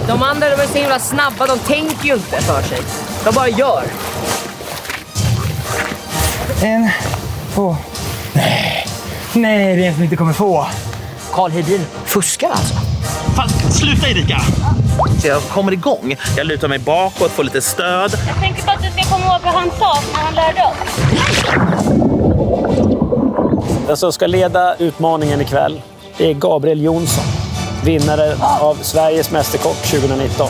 De andra, de är så himla snabba, de tänker ju inte för sig. De bara gör. 1, 2. Nej, det är en som inte kommer få. Carl Hedin fuskar alltså. Fan, sluta Erika! Så jag kommer igång. Jag lutar mig bakåt, får lite stöd. Jag tänker på att du ska komma ihåg vad han sa när han lärde oss. Den som ska leda utmaningen ikväll, det är Gabriel Jonsson. Vinnare av Sveriges Mästerkock 2019.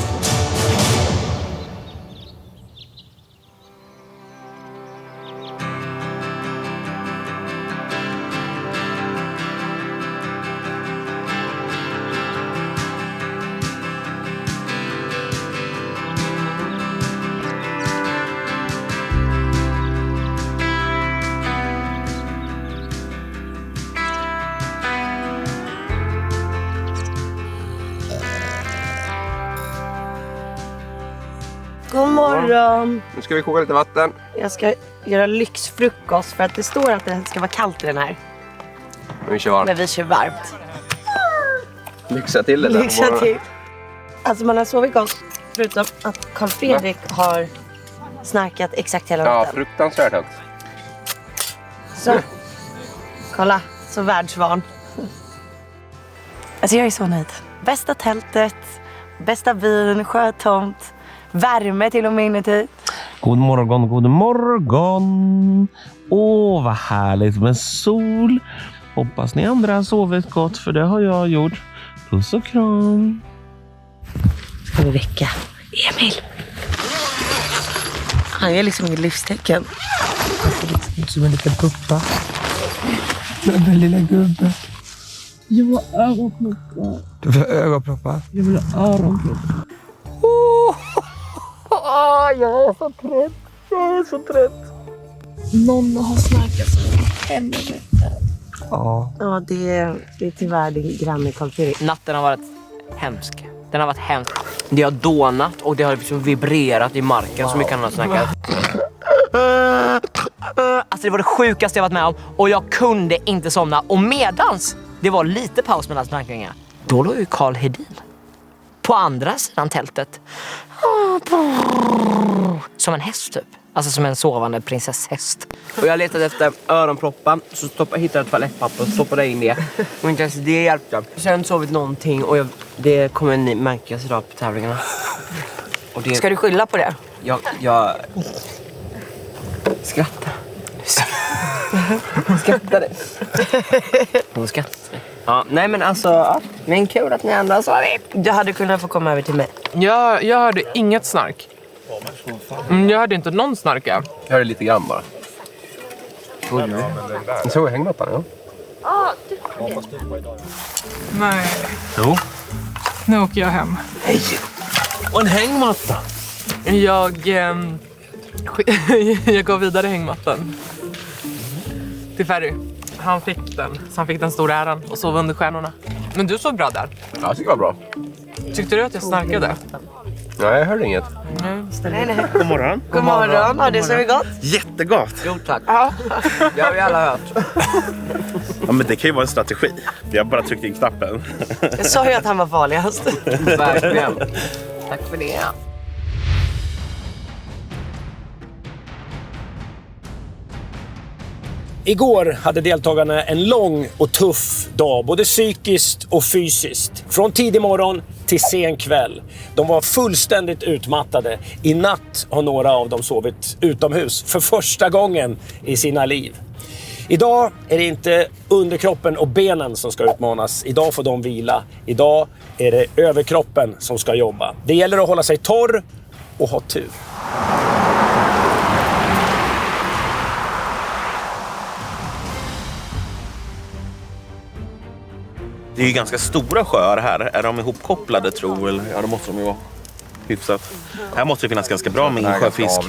God morgon. Nu ska vi koka lite vatten. Jag ska göra lyxfrukost för att det står att det ska vara kallt i den här. Vi kör varmt. Men vi kör varmt. Lyxa till det där. Lyxa till. Alltså man har sovit gott. Förutom att Carl Fredrik har snarkat exakt hela Ja, natten. fruktansvärt högt. Så, kolla. Så världsvan. Alltså jag är så nöjd. Bästa tältet, bästa vin, sjötomt, värme till och med inuti. God morgon, god morgon. Åh, vad härligt med sol. Hoppas ni andra har sovit gott, för det har jag gjort. Puss och kram. Ska vi väcka Emil? Han är liksom inget livstecken. Som en liten puppa. Den lilla gubben. Jag vill ha öronproppar. Du vill ha ögonproppar? Jag vill ha öronproppar. Jag är så trött. Jag är så trött. Någon har snackat så helvete. Ja. Ja, det är tyvärr din granne Carl Fredrik. Natten har varit hemsk. Den har varit hemsk. Det har dånat och det har liksom vibrerat i marken så mycket han har snackat. Alltså det var det sjukaste jag varit med om och jag kunde inte somna. Och medans det var lite paus mellan snackningarna, då låg ju Carl Hedin på andra sidan tältet. Som en häst typ. Alltså som en sovande prinsesshäst. Och jag letade efter öronproppar. Så hittade jag toalettpapper och stoppade in det. Och inte ens det hjälpte. Så jag har inte sovit någonting. Och det kommer ni märkas idag på tävlingarna. Och det, ska du skylla på det? Jag skrattar. Hon skrattade. Hon skrattade. Ja, nej men alltså, ja. Men kul att ni andra sa det. Du hade kunnat få komma över till mig. Jag hörde inget snark. Jag hörde inte någon snarka. Jag hörde lite grann bara. Jag såg hängmattan, ja. Nej. Jo. Nu åker jag hem. Hej! Och en hängmatta. Jag gav vidare hängmattan till Ferry. Han fick den. Så han fick den stora äran och sov under stjärnorna. Men du såg bra där. Ja, jag tycker det var bra. Tyckte du att jag snarkade? Nej, jag hörde inget. Nej. God morgon. God morgon. Har det så gott? Jättegott. Jo tack. Ja. Det har vi alla hört. Ja, men det kan ju vara en strategi. Jag bara tryckte in knappen. Jag sa ju att han var farligast. Verkligen. Tack för det. Igår hade deltagarna en lång och tuff dag, både psykiskt och fysiskt. Från tidig morgon till sen kväll. De var fullständigt utmattade. I natt har några av dem sovit utomhus för första gången i sina liv. Idag är det inte underkroppen och benen som ska utmanas. Idag får de vila. Idag är det överkroppen som ska jobba. Det gäller att hålla sig torr och ha tur. Det är ju ganska stora sjöar här. Är de ihopkopplade tror eller? Ja, det måste de ju vara. Hyfsat. Här måste det finnas ganska bra med insjöfisk.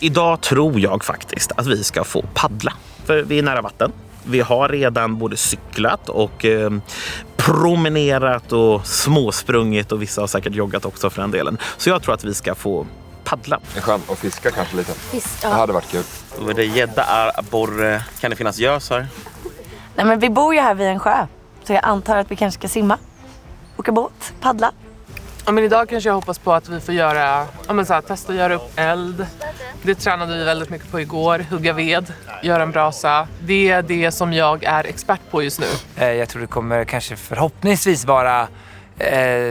Idag tror jag faktiskt att vi ska få paddla. För vi är nära vatten. Vi har redan både cyklat och promenerat och småsprungit och vissa har säkert joggat också för den delen. Så jag tror att vi ska få paddla. Det är skönt att fiska kanske lite. Ja. Det hade varit kul. Då är det gädda, abborre. Kan det finnas gös här? Nej men vi bor ju här vid en sjö. Så jag antar att vi kanske ska simma. Åka båt, paddla. Ja, men idag kanske jag hoppas på att vi får göra, testa att göra upp eld. Det tränade vi väldigt mycket på igår. Hugga ved, göra en brasa. Det är det som jag är expert på just nu. Jag tror det kommer kanske förhoppningsvis vara...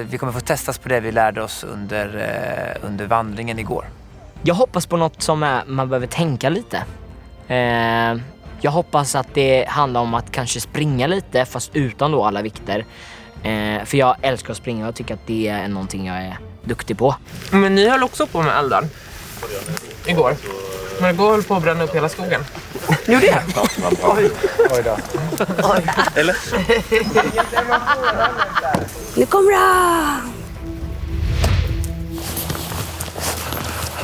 vi kommer få testas på det vi lärde oss under vandringen igår. Jag hoppas på något som man behöver tänka lite. Jag hoppas att det handlar om att kanske springa lite fast utan då alla vikter. För jag älskar att springa och jag tycker att det är någonting jag är duktig på. Men ni höll också på med eldar igår. Men igår höll på att bränna upp hela skogen. Gjorde jag? Oj då. Eller? Nu kommer det!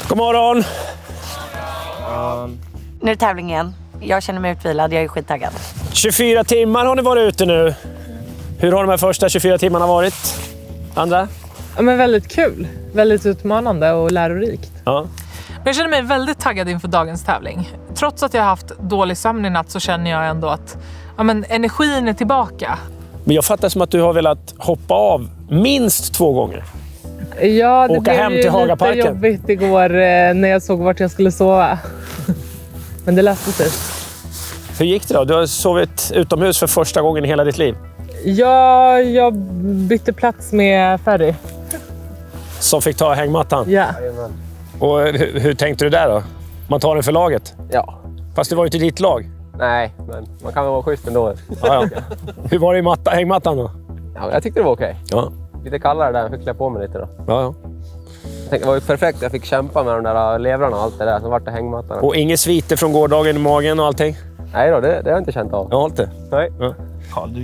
God morgon! Nu är det tävling igen. Jag känner mig utvilad, jag är skittaggad. 24 timmar har ni varit ute nu. Hur har de här första 24 timmarna varit? Andra? Ja, men väldigt kul. Väldigt utmanande och lärorikt. Ja. Men jag känner mig väldigt taggad inför dagens tävling. Trots att jag har haft dålig sömn i natt så känner jag ändå att energin är tillbaka. Men jag fattar som att du har velat hoppa av minst 2 gånger. Ja, det Åka hem blev till ju Hagaparken. lite jobbigt igår när jag såg vart jag skulle sova. Men det löste sig. Hur gick det då? Du har sovit utomhus för första gången i hela ditt liv. Ja, jag bytte plats med Ferry. Som fick ta hängmattan. Ja. Och hur tänkte du där då? Man tar den för laget. Ja. Fast det var ju inte ditt lag. Nej, men man kan väl vara schysst ändå. Ja. Hur var det i hängmattan då? Ja, jag tyckte det var okej. Ja. Lite kallare där, jag fick klä på mig lite då. Ja. Jag tänkte, det var ju perfekt, jag fick kämpa med de där levrarna och allt det där. Så vart det hängmattan. Och inga sviter från gårdagen i magen och allting? Nej då, det har jag inte känt av. Jag har inte. Nej. Ja.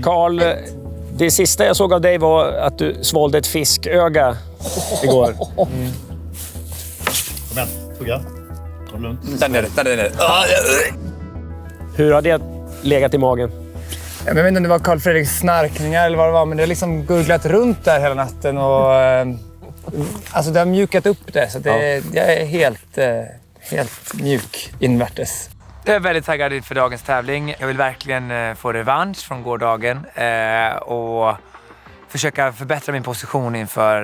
Carl, det sista jag såg av dig var att du svalde ett fisköga igår. Kom igen, tugga. Kom lugnt. Där nere. Hur har det legat i magen? Jag vet inte om det var Carl Fredriks snarkningar eller vad det var, men det har liksom gurglat runt där hela natten och alltså det har mjukat upp det, så det, jag är helt mjuk invärtes. Jag är väldigt taggad inför dagens tävling. Jag vill verkligen få revansch från gårdagen och försöka förbättra min position inför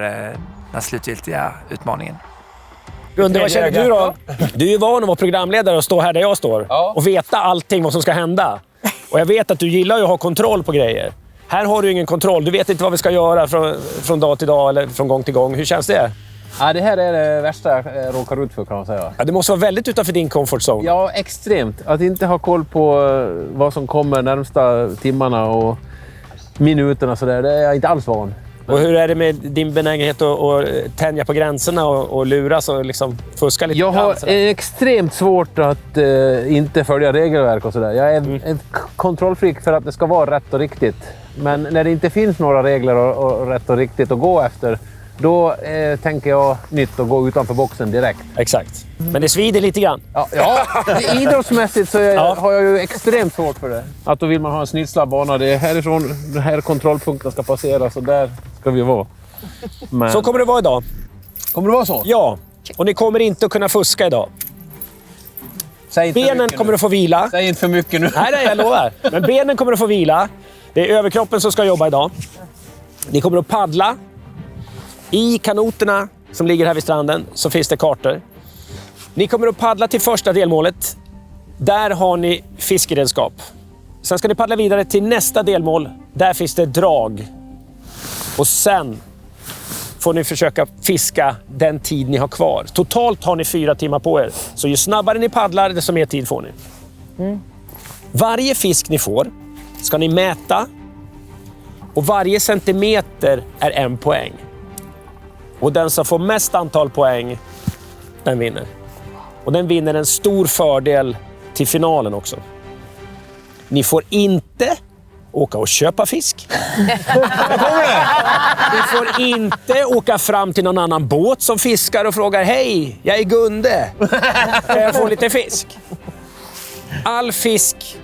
den slutgiltiga utmaningen. Undrar, vad känner du då? Du är ju van att vara programledare och stå här där jag står. Ja. Och veta allting vad som ska hända. Och jag vet att du gillar ju att ha kontroll på grejer. Här har du ingen kontroll. Du vet inte vad vi ska göra från dag till dag eller från gång till gång. Hur känns det? Ja, det här är det värsta jag råkar ut för, kan man säga. Ja, det måste vara väldigt utanför din comfort zone. Ja, extremt. Att inte ha koll på vad som kommer närmsta timmarna och minuterna så där, det är jag inte alls van. Och hur är det med din benägenhet att tänja på gränserna och luras och liksom fuska lite? Jag har extremt svårt att inte följa regelverk och sådär. Jag är en kontrollfreak för att det ska vara rätt och riktigt. Men när det inte finns några regler och rätt och riktigt att gå efter, då tänker jag nytt och gå utanför boxen direkt. Exakt. Men det svider lite grann. Ja, idrottsmässigt så har jag ju extremt svårt för det. Att då vill man ha en snitslad bana. Det är härifrån den här kontrollpunkten ska passera, så där ska vi vara. Men... Så kommer det vara idag. Kommer det vara så? Ja, och ni kommer inte att kunna fuska idag. Benen kommer att få vila. Säg inte för mycket nu. Nej, jag lovar. Men benen kommer att få vila. Det är överkroppen som ska jobba idag. Ni kommer att paddla. I kanoterna som ligger här vid stranden så finns det kartor. Ni kommer att paddla till första delmålet. Där har ni fiskeredskap. Sen ska ni paddla vidare till nästa delmål. Där finns det drag. Och sen får ni försöka fiska den tid ni har kvar. Totalt har ni 4 timmar på er. Så ju snabbare ni paddlar, desto mer tid får ni. Varje fisk ni får ska ni mäta. Och varje centimeter är 1 poäng. Och den som får mest antal poäng, den vinner. Och den vinner en stor fördel till finalen också. Ni får inte åka och köpa fisk. Ni får inte åka fram till någon annan båt som fiskar och frågar: hej, jag är Gunde. Jag får lite fisk. All fisk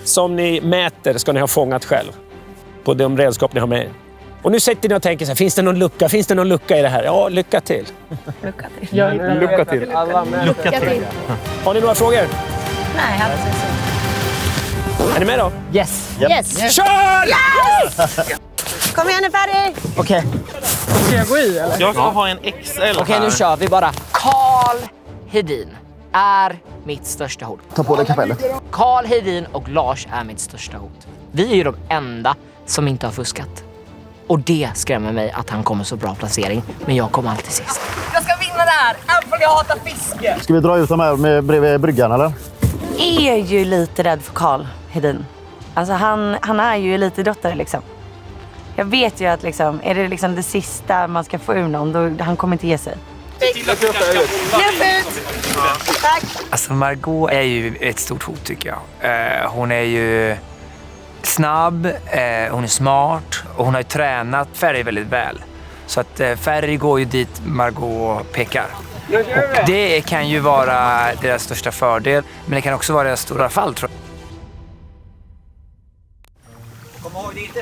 som ni mäter ska ni ha fångat själv. På de redskap ni har med er. Och nu sitter ni och tänker så här, finns det någon lucka? Finns det någon lucka i det här? Ja, lycka till. Lycka till. Ja, Lycka till. Lycka till. Har ni några frågor? Nej, jag hade så. Är ni med då? Yes. Yes. Kör! Kom igen nu, Ferry! Okej. Ska jag gå i eller? Jag ska ha en XL här. Okej, nu kör vi bara. Carl Hedin är mitt största hot. Ta på dig kapellet. Carl Hedin och Lars är mitt största hot. Vi är ju de enda som inte har fuskat. Och det skrämmer mig att han kommer så bra placering. Men jag kommer alltid sist. Jag ska vinna det här, även om jag hatar fiske. Ska vi dra ut dem här bredvid bryggan eller? Jag är ju lite rädd för Carl Hedin. Alltså han är ju elitidrottare liksom. Jag vet ju att liksom, är det liksom det sista man ska få ur någon, då han kommer inte ge sig. Tack! Alltså Margot är ju ett stort hot tycker jag. Hon är ju snabb, hon är smart och hon har ju tränat Ferry väldigt väl. Så att Ferry går ju dit Margot pekar. Och det kan ju vara deras största fördel, men det kan också vara deras stora fall tror jag. Kom ihåg, det är inte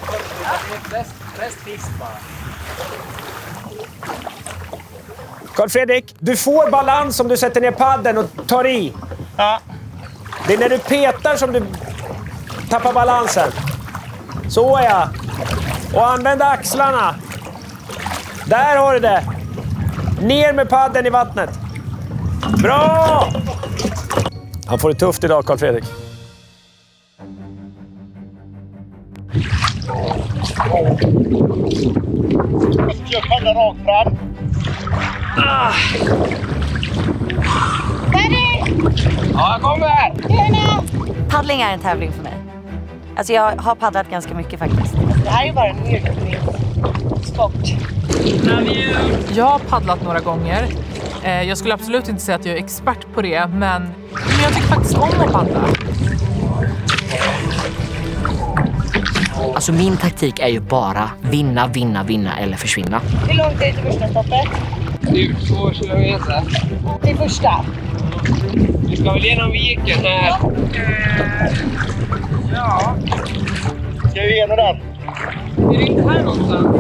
det är bäst fisk bara. Carl Fredrik, du får balans om du sätter ner padden och tar i. Ja. Det är när du petar som du tappar balansen. Så ja. Och använd axlarna. Där har du det. Ner med padden i vattnet. Bra! Han får det tufft idag, Carl Fredrik. Försök hålla rakt fram. Ferry! Ja, jag kommer! Paddling är en tävling för mig. Alltså jag har paddlat ganska mycket faktiskt. Det här är ju bara en sport. Jag har paddlat några gånger. Jag skulle absolut inte säga att jag är expert på det, men jag tycker faktiskt om att paddla. Alltså min taktik är ju bara vinna, vinna, vinna eller försvinna. Hur långt är det till första stoppet? Det är 2 kilometer. Till första? Vi ska väl genom viken här. Ja. Ska vi igenom den? Är det inte här någonstans?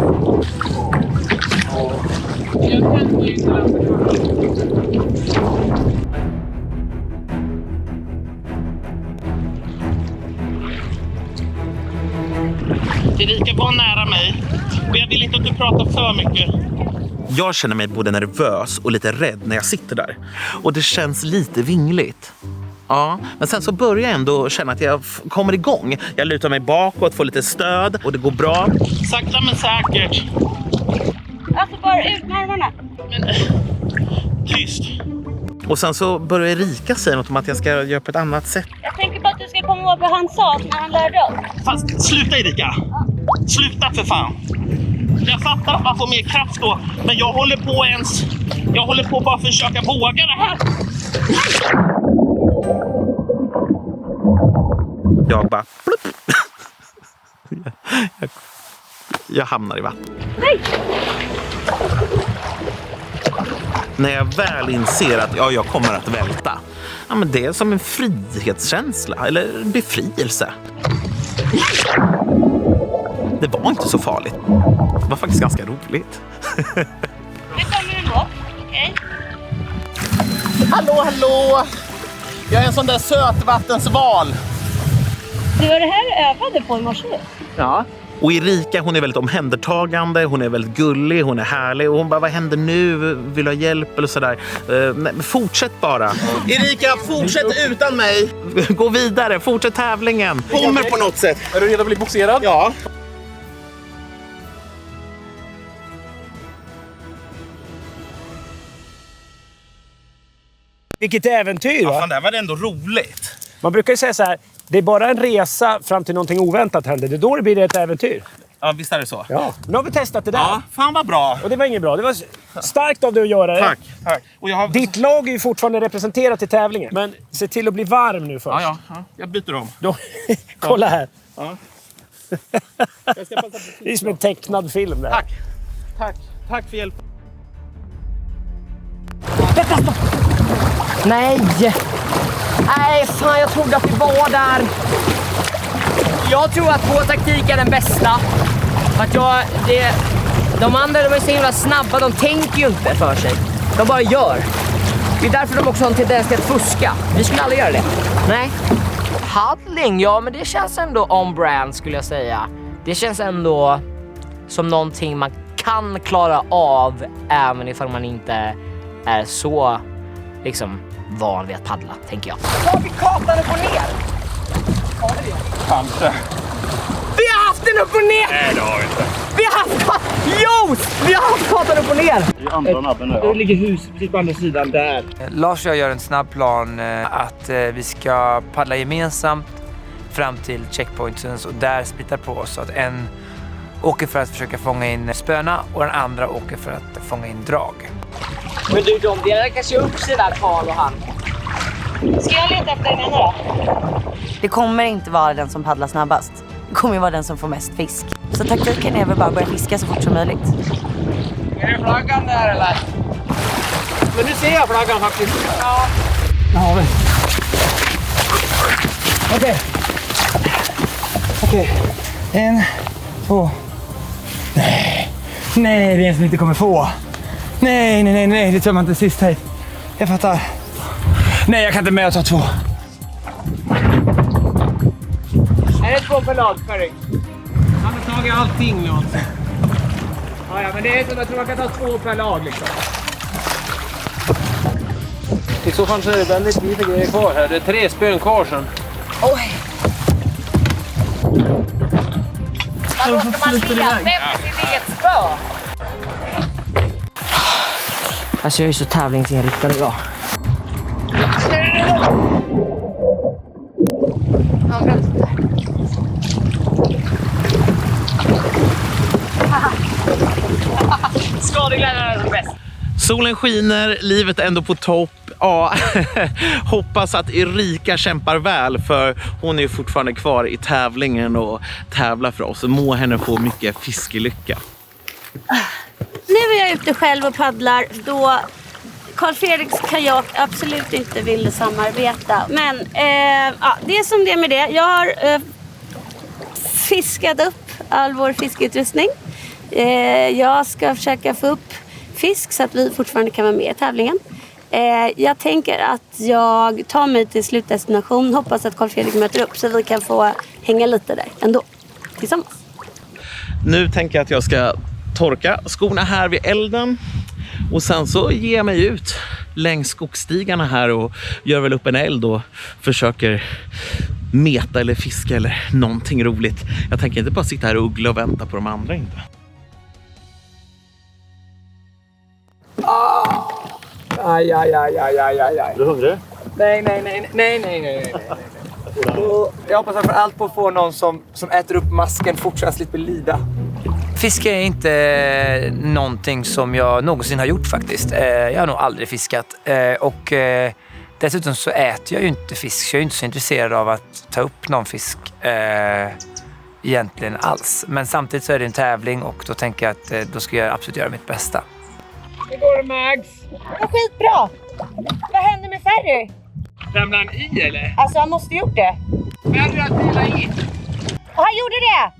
Jag kan ju inte läsa Erika, var nära mig. Och jag vill inte att du pratar för mycket. Jag känner mig både nervös och lite rädd när jag sitter där. Och det känns lite vingligt. Ja, men sen så börjar jag ändå känna att jag kommer igång. Jag lutar mig bakåt, får lite stöd och det går bra. Sakta men säkert. Alltså bara ut med armarna. Men, tyst. Och sen så börjar Erika säga något om att jag ska göra på ett annat sätt. Jag tänker bara att du ska komma ihåg vad han sa när han lärde oss. Fast sluta Erika. Sluta för fan. Jag fattar att man får mer kraft då, men jag håller på bara att försöka våga det här. Jag bara plupp. Jag hamnar i vatten. Nej! När jag väl inser att jag kommer att välta. Ja, men det är som en frihetskänsla eller befrielse. Det var inte så farligt. Det var faktiskt ganska roligt. Nu kommer den då. Okej. Hallå! Jag är en sån där sötvattensval. Det var det här du övade på i morse. Ja. Och Erika, hon är väldigt omhändertagande, hon är väldigt gullig, hon är härlig. Och hon bara, vad händer nu? Vill du ha hjälp eller sådär? Nej, fortsätt bara. Erika, fortsätt utan mig. Gå vidare, fortsätt tävlingen. Kommer på något sätt. Är du redo att bli boxerad? Ja. Vilket äventyr, va? Ja, fan, det här var ändå roligt. Man brukar ju säga så här, det är bara en resa fram till någonting oväntat händer. Det är då det blir ett äventyr. Ja, visst är det så. Ja, nu har vi testat det där. Ja, fan vad bra. Och det var inget bra. Det var starkt av dig att göra det. Tack. Och jag har... Ditt lag är ju fortfarande representerat i tävlingen. Men se till att bli varm nu först. Ja. Jag byter om. Då, kolla här. Ja. Det är som en tecknad film där. Tack för hjälp. Nej! Nej, fan, jag trodde att vi var där. Jag tror att vår taktik är den bästa. Att de andra, de är så himla snabba, de tänker ju inte för sig. De bara gör. Det är därför de också har en tendens till att fuska. Vi skulle aldrig göra det. Nej. Paddling, ja, men det känns ändå on brand skulle jag säga. Det känns ändå som någonting man kan klara av även ifall man inte är så liksom van vid att paddla, tänker jag. Har vi kartan upp och ner? Kanske. Vi har haft den upp och ner! Nej, det har vi inte. Vi har haft... Vi har haft kartan upp och ner! Det är andra nabben nu. Det ligger huset precis på andra sidan där. Lars och jag gör en snabb plan att vi ska paddla gemensamt fram till checkpointen och där splittar på oss så att en åker för att försöka fånga in spöna och den andra åker för att fånga in drag. Men du, de delar kanske upp sig där, Karl och han. Ska jag leta efter den ena då? Det kommer inte vara den som paddlar snabbast. Det kommer ju vara den som får mest fisk. Så taktiken är väl bara att börja fiska så fort som möjligt. Är det flaggan där eller? Men nu ser jag flaggan faktiskt. Ja. Där har vi. Okej. 1, 2. Nej. Nej, det är en som inte kommer få. Nej. Det tar man inte sist hit. Jag fattar. Nej, jag kan inte med att ta 2. Är det 2 per lag, Ferry? Han har tagit allting nu alltså. Ja, men det är som jag tror man kan ta 2 per lag liksom. I så fall så är det väldigt lite grejer kvar här. Det är 3 spön kvar sen. Oj! Vadå, ska man ligga? Vem till eget spö? Alltså jag är så tävlingsinriktad idag. Skadeglädjen är bäst. Solen skiner, livet är ändå på topp. Ja, hoppas att Erika kämpar väl för hon är ju fortfarande kvar i tävlingen och tävlar för oss. Må henne få mycket fiskelycka. Nu är jag ute själv och paddlar då Carl Fredriks kajak absolut inte ville samarbeta. Men ja, det är som det är med det. Jag har fiskat upp all vår fiskeutrustning. Jag ska försöka få upp fisk så att vi fortfarande kan vara med i tävlingen. Jag tänker att jag tar mig till slutdestination. Hoppas att Carl Fredrik möter upp så vi kan få hänga lite där ändå tillsammans. Nu tänker jag att jag ska torka skorna här vid elden och sen så ger jag mig ut längs skogsstigarna här och gör väl upp en eld och försöker meta eller fiska eller någonting roligt. Jag tänker inte bara sitta här och uggla och vänta på de andra inte. Aj. Är du hungrig? Nej. Jag hoppas framför allt på att få någon som äter upp masken fort så jag slipper lida. Fiske är inte någonting som jag någonsin har gjort faktiskt. Jag har nog aldrig fiskat. Och dessutom så äter jag ju inte fisk. Så jag är inte så intresserad av att ta upp någon fisk egentligen alls. Men samtidigt så är det en tävling och då tänker jag att då ska jag absolut göra mitt bästa. Hur går det, Max? Ja, skitbra! Vad hände med Ferry? Ramlade han i eller? Alltså han måste gjort det. Ferry har trillat i. Och han gjorde det!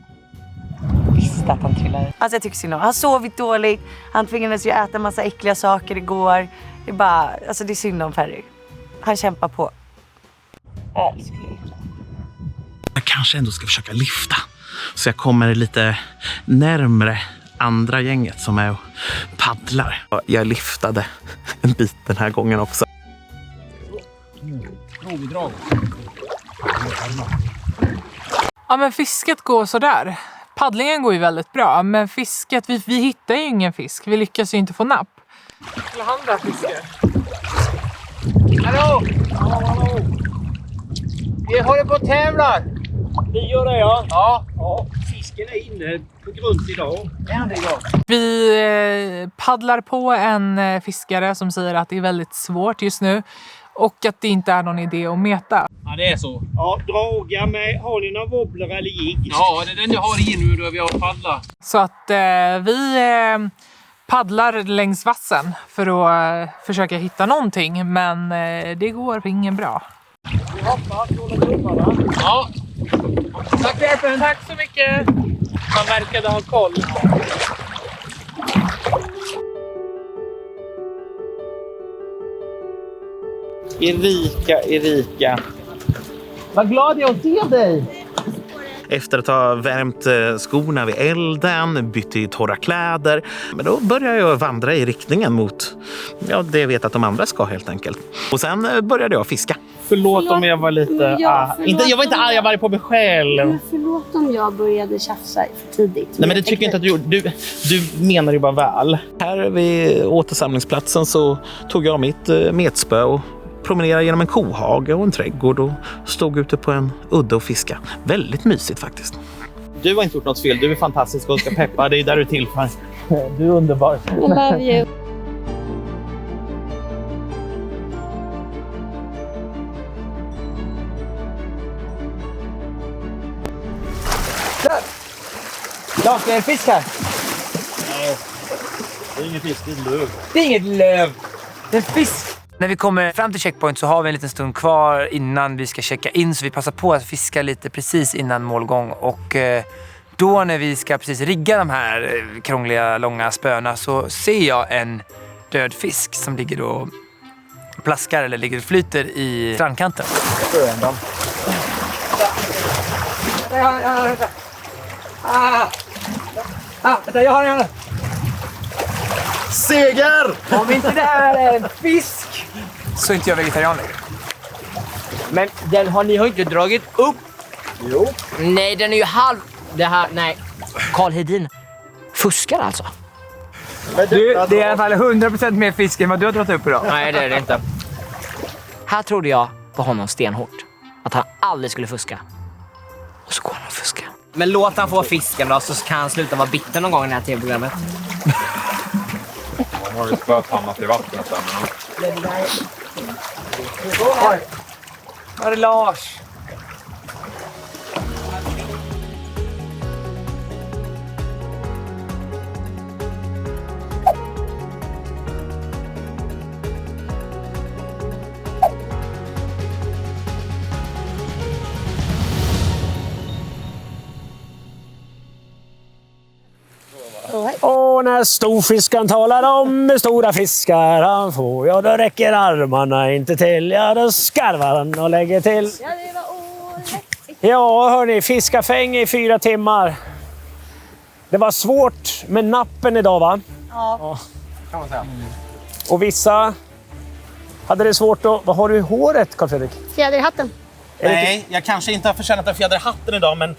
Visst att han trillade. Alltså jag tycker synd om. Han sovit dåligt. Han tvingades ju äta massa äckliga saker igår. Det är bara, alltså det är synd om Ferry. Han kämpar på. Älskling. Jag kanske ändå ska försöka lyfta så jag kommer lite närmare andra gänget som är och paddlar. Jag lyftade en bit den här gången också. Ja, men fisket går så där. Paddlingen går ju väldigt bra, men fisket, vi hittar ju ingen fisk. Vi lyckas ju inte få napp. Skulle han där fiskar? Hallå! Vi håller på att tävla. Ni gör det, ja? Ja. Fisken är inne på grund idag. Vi paddlar på en fiskare som säger att det är väldigt svårt just nu och att det inte är någon idé att meta. Ja, det är så. Ja, draga med. Har ni några wobbler eller jigg? Ja, det är den jag har i nu då vi har paddlat. Så att vi paddlar längs vassen för att försöka hitta någonting, men det går ingen bra. Vi hoppas, håller tummarna. Ja. Tack för hjälpen. Tack så mycket. Man verkade ha koll. Erika. Vad glad jag att se dig. efter att ha värmt skorna vid elden, bytt i torra kläder. Men då började jag vandra i riktningen mot det jag vet att de andra ska helt enkelt. Och sen började jag fiska. Förlåt om jag var lite... jag var inte arg, jag var arg på mig själv. Men förlåt om jag började tjafsa för tidigt. Nej, men det tycker jag inte att du menar ju bara väl. Här vid återsamlingsplatsen så tog jag mitt metspö och promenerade genom en kohage och en trädgård och stod ute på en udde och fiska. Väldigt mysigt faktiskt. Du har inte gjort något fel, du är fantastisk och ska peppa, det är där du är till för. Du är underbar. I love you. Ja, det är en fisk här. Nej, det är ingen fisk, det är ett löv. Det är inget löv. Det är en fisk. När vi kommer fram till checkpoint så har vi en liten stund kvar innan vi ska checka in. Så vi passar på att fiska lite precis innan målgång. Och då när vi ska precis rigga de här krångliga, långa spöna så ser jag en död fisk som ligger och plaskar eller ligger och flyter i strandkanten. Jag har den. Seger! Om inte det här är en fisk så är inte jag vegetarian längre. Men den har ni inte dragit upp. Jo. Nej, den är ju halv. Det här, nej. Carl Hedin fuskar alltså. Du, det är i alla fall 100% mer fisk än vad du har dragit upp idag. Nej, det är det inte. Här trodde jag på honom stenhårt. Att han aldrig skulle fuska. Och så går han och fuskar. Men låt han få fisken då, så kan han sluta vara bitter någon gång i det här tv-programmet. Han har ju spöt hamnat i vattnet där. Oj. Var är Lars? Och när storfiskan talar om hur stora fiskar han får, ja då räcker armarna inte till, ja då skarvar han och lägger till. Ja, det var året. Ja, hörni, fiskafäng i 4 timmar. Det var svårt med nappen idag, va? Ja. Kan man säga. Och vissa hade det svårt att... Vad har du i håret, Carl Fredrik? Fjäder i hatten. Nej, jag kanske inte har förtjänat en fjäder i hatten idag, men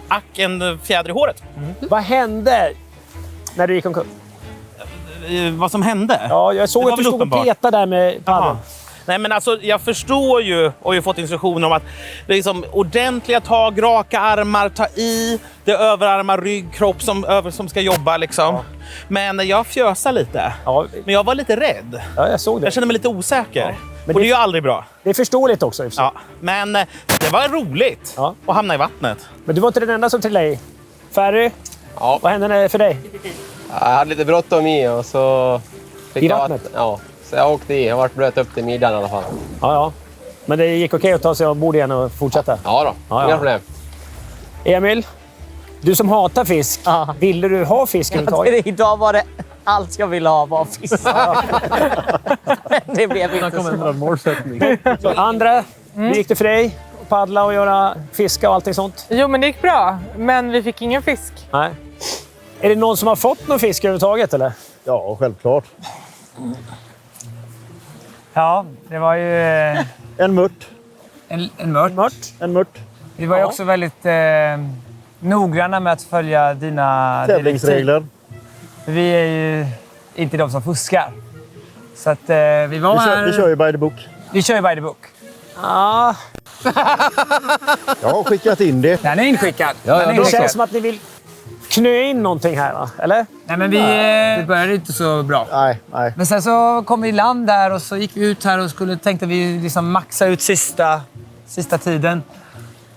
ack, en fjäder i håret. Vad hände när du gick omkull? Vad som hände? Ja, jag såg Det var att du väl stod uppenbart. och petade där med paddeln. Nej, men alltså, jag förstår ju och har ju fått instruktioner om att det är liksom ordentliga tag, raka armar, ta i, det är överarmar, rygg, kropp som ska jobba liksom. Ja. Men jag fjösar lite. Ja. Men jag var lite rädd. Ja, jag såg det. Jag kände mig lite osäker. Ja. Men Och det är ju aldrig bra. Det är förståeligt också. Ja. Men det var roligt att hamna i vattnet. Men du var inte den enda som trillade i. Ferry, vad hände för dig? Jag hade lite bråttom och så... I vattnet? Ja, så jag åkte i. Jag var blöt upp till midjan i alla fall. Ja. Men det gick okej att ta sig ombord igen och fortsätta? Ja då, inga problem. Emil, du som hatar fisk, ville du ha fisk överhuvudtaget? Idag var det allt jag ville ha var fisk. Det blev inte så. Målsättning. Andra, hur gick det för dig? Paddla och göra fiska och allting sånt? Jo, men det gick bra. Men vi fick ingen fisk. Nej. Är det någon som har fått någon fisk överhuvudtaget, eller? Ja, självklart. Ja, det var ju... En mört. En mört. En mört. Vi var ju också väldigt noggranna med att följa dina tävlingsregler. Vi är ju inte de som fuskar. Så att vi var här... Vi kör ju by the book. Vi kör ju by the book. Ja. Jag har skickat in det. Den är inskickad. Det känns som att ni vill knö in någonting här, va? Eller? Nej, men vi började inte så bra. Nej. Men sen så kom vi i land där och så gick vi ut här och tänkte vi liksom maxa ut sista tiden.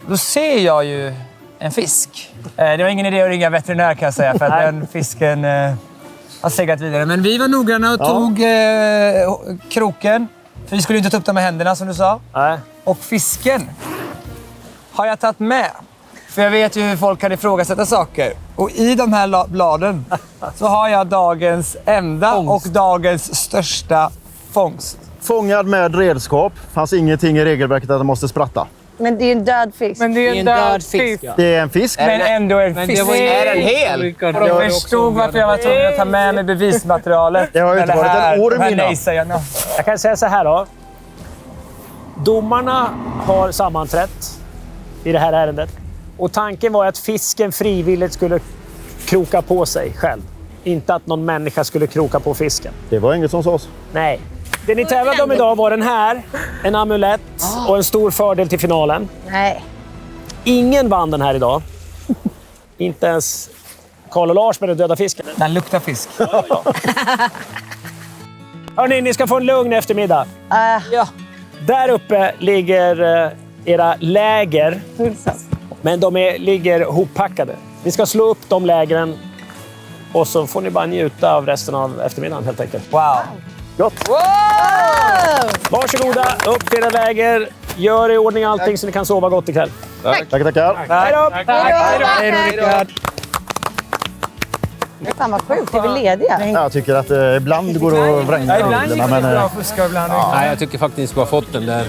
Då ser jag ju en fisk. Det var ingen idé att ringa veterinär, kan jag säga, för att den fisken har seglat vidare. Men vi var noggranna och tog kroken. För vi skulle inte ta upp dem med händerna, som du sa. Nej. Och fisken har jag tagit med. För jag vet ju hur folk kan ifrågasätta saker. Och i de här bladen så har jag dagens enda och dagens största fångst. Fångad med redskap. Fanns ingenting i regelverket att den måste spratta. Men det är en död fisk. Men det är en död fisk. Det är en fisk. Men ändå en fisk. Är den hel? De förstod varför jag var tvungen att ta med mig bevismaterialet. Det har ju inte varit en orm innan. Jag kan säga så här då. Domarna har sammanträtt i det här ärendet. Och tanken var att fisken frivilligt skulle kroka på sig själv. Inte att någon människa skulle kroka på fisken. Det var inget som sades. Nej. Det ni tävlade om idag var den här. En amulett och en stor fördel till finalen. Nej. Ingen vann den här idag. Inte ens Karl och Lars med den döda fisken. Den luktar fisk. Hörrni, ni ska få en lugn eftermiddag. Ja. Där uppe ligger era läger. Men de ligger hoppackade. Ni ska slå upp de lägren. Och så får ni bara njuta av resten av eftermiddagen helt enkelt. Wow. Gott. Wow! Varsågoda, upp till era läger. Gör i ordning allting så ni kan sova gott ikväll. Tackar. Hej då! Hej då, Rickard. Fan vad sjukt, är vi lediga? Jag tycker att ibland går det att vränga reglerna. Men, Nej, jag tycker faktiskt att ni skulle ha fått den där.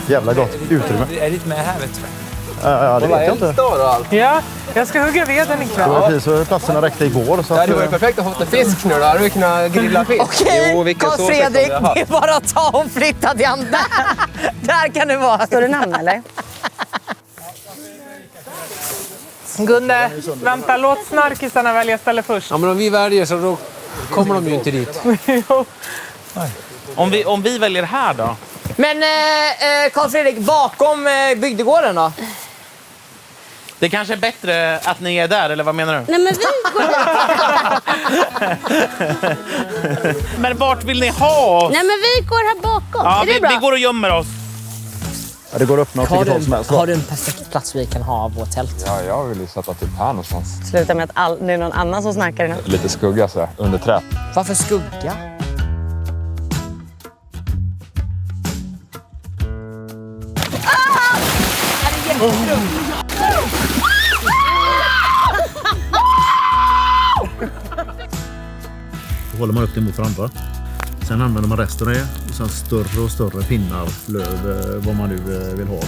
jävla gott utrymme. Är det med här, vet du? Ja, det vet jag inte. Ja, jag ska hugga veden ikväll. Ja, precis, så platserna räckte igår. Så det hade varit perfekt att få en fisk nu. Då hade vi kunnat grilla fisk. Okej, Carl Fredrik, det är bara att ta och flytta till andra. Där kan det vara. Står det namn eller? Gunde, vänta, låt snarkisarna välja ställe först. Ja, men om vi väljer så då kommer de ju inte dit. Om vi väljer här då? Men Carl Fredrik, bakom bygdegården då? Det kanske är bättre att ni är där, eller vad menar du? Nej, men vi går Men vart vill ni ha oss? Nej, men vi går här bakom. Ja, är det bra? vi går och gömmer oss. Ja, det går upp något vilket håll som helst. Har du en perfekt plats vi kan ha vårt tält? Ja, jag vill ju sätta typ här någonstans. Sluta med att det är någon annan som snackar nu. Lite skugga så här, under träd. Varför skugga? Då håller man upp det mot varandra. Sen använder man resten av det. Och sen större och större pinnar, löv, vad man nu vill ha då.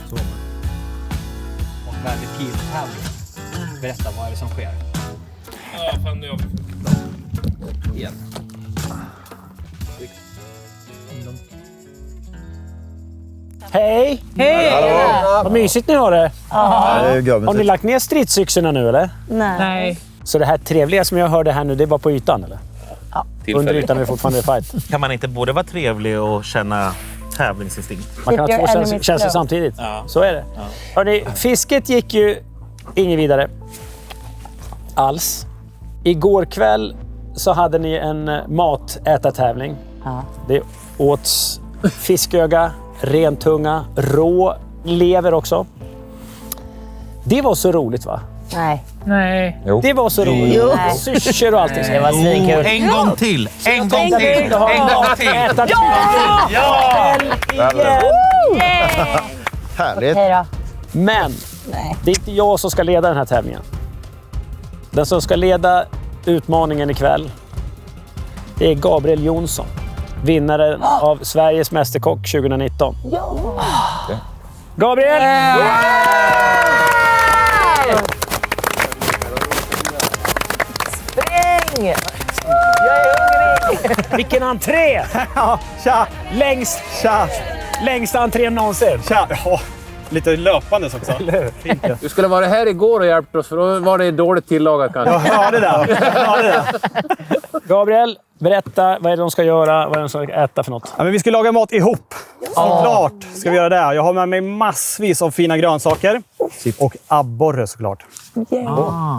Så. Och väldigt kul tävling. Berätta, vad är det som sker? Ja, fan det är Igen. Hej! Hej! Vad mysigt ni har det. Har ni lagt ner stridsyxorna nu eller? Nej. Så det här trevliga som jag hörde här nu, det var på ytan eller? Ja. Under ytan är det fortfarande fight. Kan man inte både vara trevlig och känna tävlingsinstinkt? Man kan ha två känslor samtidigt. Ja. Så är det. Ja. Hörrni, fisket gick ju inget vidare. Alls. Igår kväll så hade ni en matätartävling. Ja. Det åts fisköga, rentunga, rå lever också. Det var så roligt va? Nej. Nej. Det var så roligt. Jo. Syrsor och allting. Det var svinkul. En gång till! En gång till! En gång till! Ja! Härligt. Hej då. Men det är inte jag som ska leda den här tävlingen. Den som ska leda utmaningen ikväll, det är Gabriel Jonsson. Vinnare av Sveriges Mästerkock 2019. Ja. Gabriel! Spring! Jag är hungrig! Vilken entré! Ja, tja! Längsta entrén någonsin. Tja! Ja, lite löpandes också. Du skulle vara här igår och hjälpt oss, för då var det dåligt tillagat kanske. Ja, det där. Gabriel, berätta vad är det de ska göra, vad är det de ska äta för något? Ja, men vi ska laga mat ihop. Såklart ska vi göra det. Jag har med mig massvis av fina grönsaker. Och abborre såklart.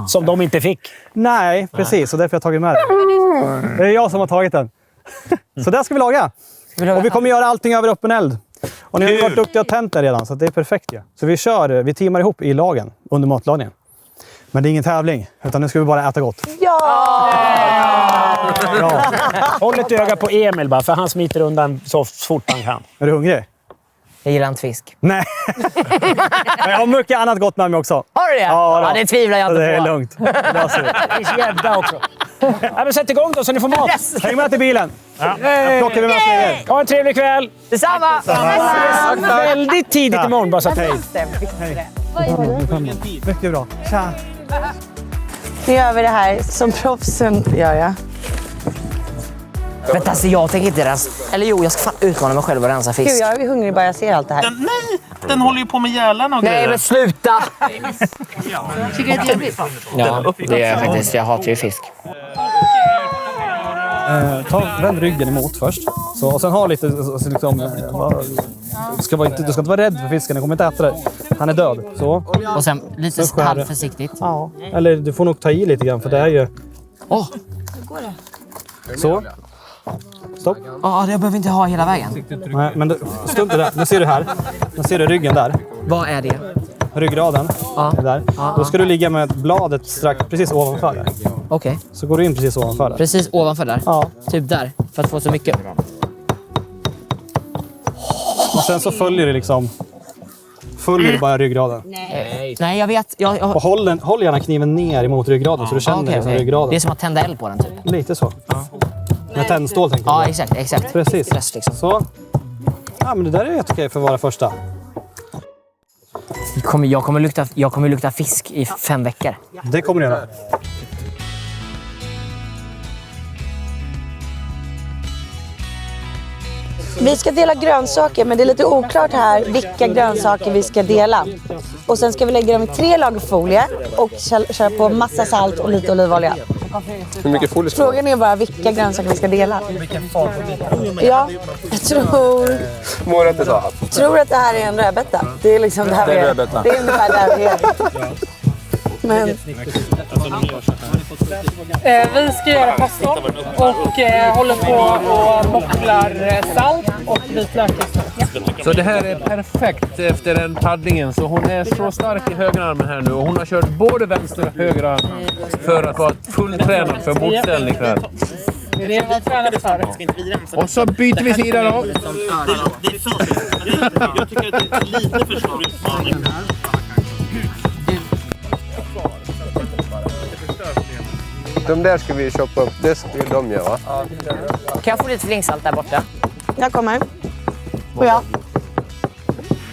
Som de inte fick. Nej, precis. Och därför har jag tagit med den. Det är jag som har tagit den. Så där ska vi laga. Och vi kommer göra allting över öppen eld. Och ni har ju varit duktiga och tänt där redan, så det är perfekt ju. Så vi teamar ihop i lagen under matlagningen. Men det är ingen tävling, utan nu ska vi bara äta gott. Ja! Bra. Håll ett öga på Emil bara, för han smiter undan så fort han kan. Är du hungrig? Jag gillar inte fisk. Nej. Men jag har mycket annat gott med mig också. Har du det? Ja, det tvivlar jag inte på. Det är lugnt. Det finns gädda också. Ja, men sätt igång då så ni får mat. Yes. Häng med till bilen. Ja. Plockar vi med fler. Ha en trevlig kväll. Detsamma. Väldigt tidigt imorgon bara så att hej. Mycket bra. Tja. Nu gör vi det här som proffsen gör, ja. Men alltså jag tänker inte rensa. Eller jo, jag ska fan utmana mig själv och rensa fisk. Gud, jag är hungrig bara jag ser allt det här. Nej, den håller ju på med gälarna och grejer. Nej, men sluta! Tycker du det är trevligt? Ja, det är jag faktiskt. Jag hatar ju fisk. Vänd ryggen emot först. Så, och sen ha lite liksom... Du ska inte vara rädd för fisken, den kommer inte äta dig. Han är död. Så. Och sen lite halvförsiktigt. Ja. Eller du får nog ta i lite grann för det är ju... Så. Stopp. Ja, jag behöver inte ha hela vägen. Nej, men stumt det där. Nu ser du här. Nu ser du ryggen där. Vad är det? Ryggraden. Ja. Där. Då ska du ligga med bladet strax precis ovanför där. Okej. Så går du in precis ovanför där. Precis ovanför där? Ja. Typ där, för att få så mycket. Och sen så följer du liksom... Följer du bara ryggraden. Nej, jag vet. Och håll gärna kniven ner emot ryggraden så du känner liksom ryggraden. Det är som att tända eld på den typ. Lite så. Med tändstål tänker jag. Ja, exakt. Precis. Liksom. Så. Ja, men det där är helt okej för att vara första. Jag kommer lukta fisk i 5 veckor. Det kommer du göra. Vi ska dela grönsaker, men det är lite oklart här vilka grönsaker vi ska dela. Och sen ska vi lägga dem i 3 lager folie och köra på massa salt och lite olivolja. Hur mycket folie? Frågan är bara vilka grönsaker vi ska dela. Ja, jag tror att det här är en rödbeta. Det är liksom det här det är ungefär där vi är. Men... Vi ska göra pasta och håller på och mocklar salt och vitlök. Så det här är perfekt efter den paddlingen. Så hon är så stark i högerarmen här nu. Och hon har kört både vänster och höger arm för att vara fulltränad för bordställning här. Det är det vi tränar för. Och så byter vi sida då. Jag tycker att det är lite för stor utmaning. De där ska vi köpa upp. Det ska de göra, va? Kan jag få lite flingsalt där borta? Jag kommer. Och jag.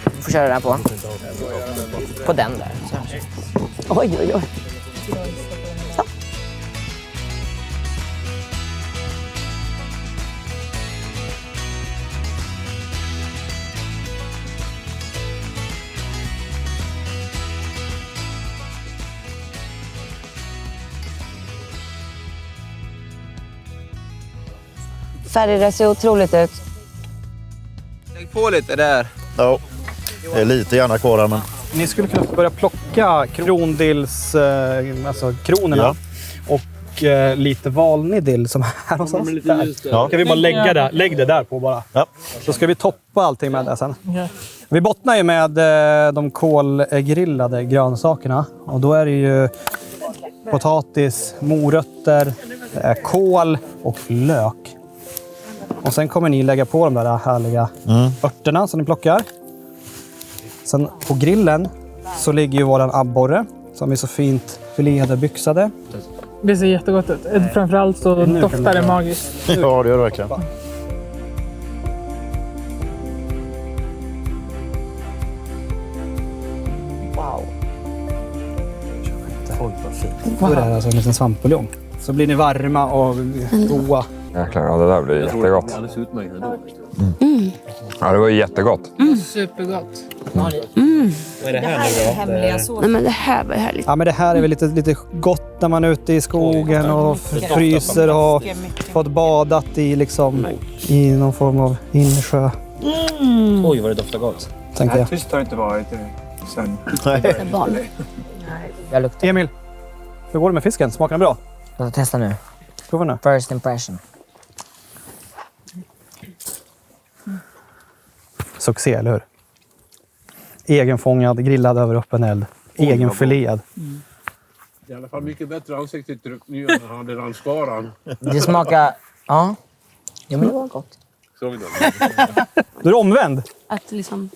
Du får köra den här på. På den där. Oj. Så. Färger ser otroligt ut. Lägg på lite där. Ja, det är lite gärna kvar men... Ni skulle kunna börja plocka krondills, alltså kronorna. Och lite valnidill som här någonstans. Ja. Ska vi bara lägg det där på bara. Ja. Så ska vi toppa allting med det sen. Ja. Vi bottnar ju med de kolgrillade grönsakerna. Och då är det ju potatis, morötter, kål och lök. Och sen kommer ni lägga på de där härliga örterna som ni plockar. Sen på grillen så ligger ju våran abborre som är så fint filéade byxade. Det ser jättegott ut. Framförallt så doftar det magiskt. Ja, det gör det verkligen. Wow. Oj, vad fint. Wow. Det är alltså en liten svampbuljong. Så blir ni varma och goda. Jäklar, ja, det där blir jättegott. Ja, det var jättegott. Supergott. Vad är det här nu då? Nej, men det här var härligt. Ja, men det här är väl lite gott när man är ute i skogen och fryser och har fått badat i någon form av insjö. Oj, vad det doftar gott. Tänker jag. Tyst har inte varit sen. Emil, hur går det med fisken? Smakar den bra? Jag ska testa nu. Prova nu. First impression. Succé, eller hur? Egenfångad, grillad över öppen eld. Egenfiléad. I alla fall mycket bättre ansiktsuttryck nu än han hade ranskaran. Det smakar... Ja. Ja, men det var gott. Då är du omvänd. Att liksom...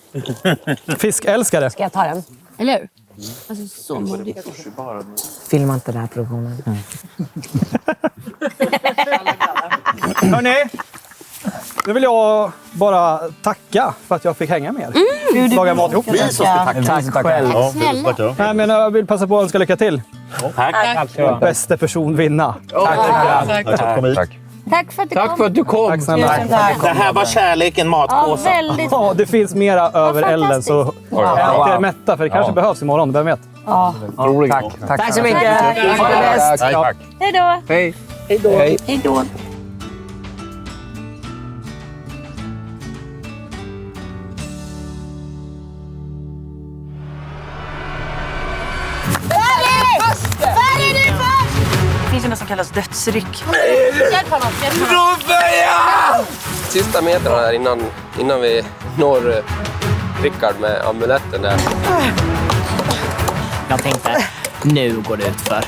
Fiskälskare. Ska jag ta den? Eller hur? Alltså så modigt. Filma inte den här produktionen. Hörrni, nu vill jag bara tacka för att jag fick hänga med er. Laga mat ihop. Vi som ska tacka. Tack själv. Ja, snälla. Nej, men jag vill passa på att önska lycka till. Tack. Bästa person vinna. Tack för att du kom. Tack för att du kom. Tack snälla. Det här var kärleken, Ja, matpåsen. väldigt. Ja, det finns mera över elden så ät er mätta för det kanske behövs imorgon, vem vet? Ja. Tack så mycket. Ha det bäst. Hej då. Hej. Hej då. Det finns ju något som kallas dödsryck. Sista metrarna här innan vi når Rickard med amuletten där. Jag tänkte, nu går det ut för.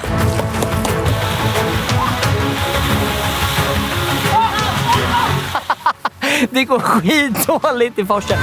Det går skitdåligt i forsen.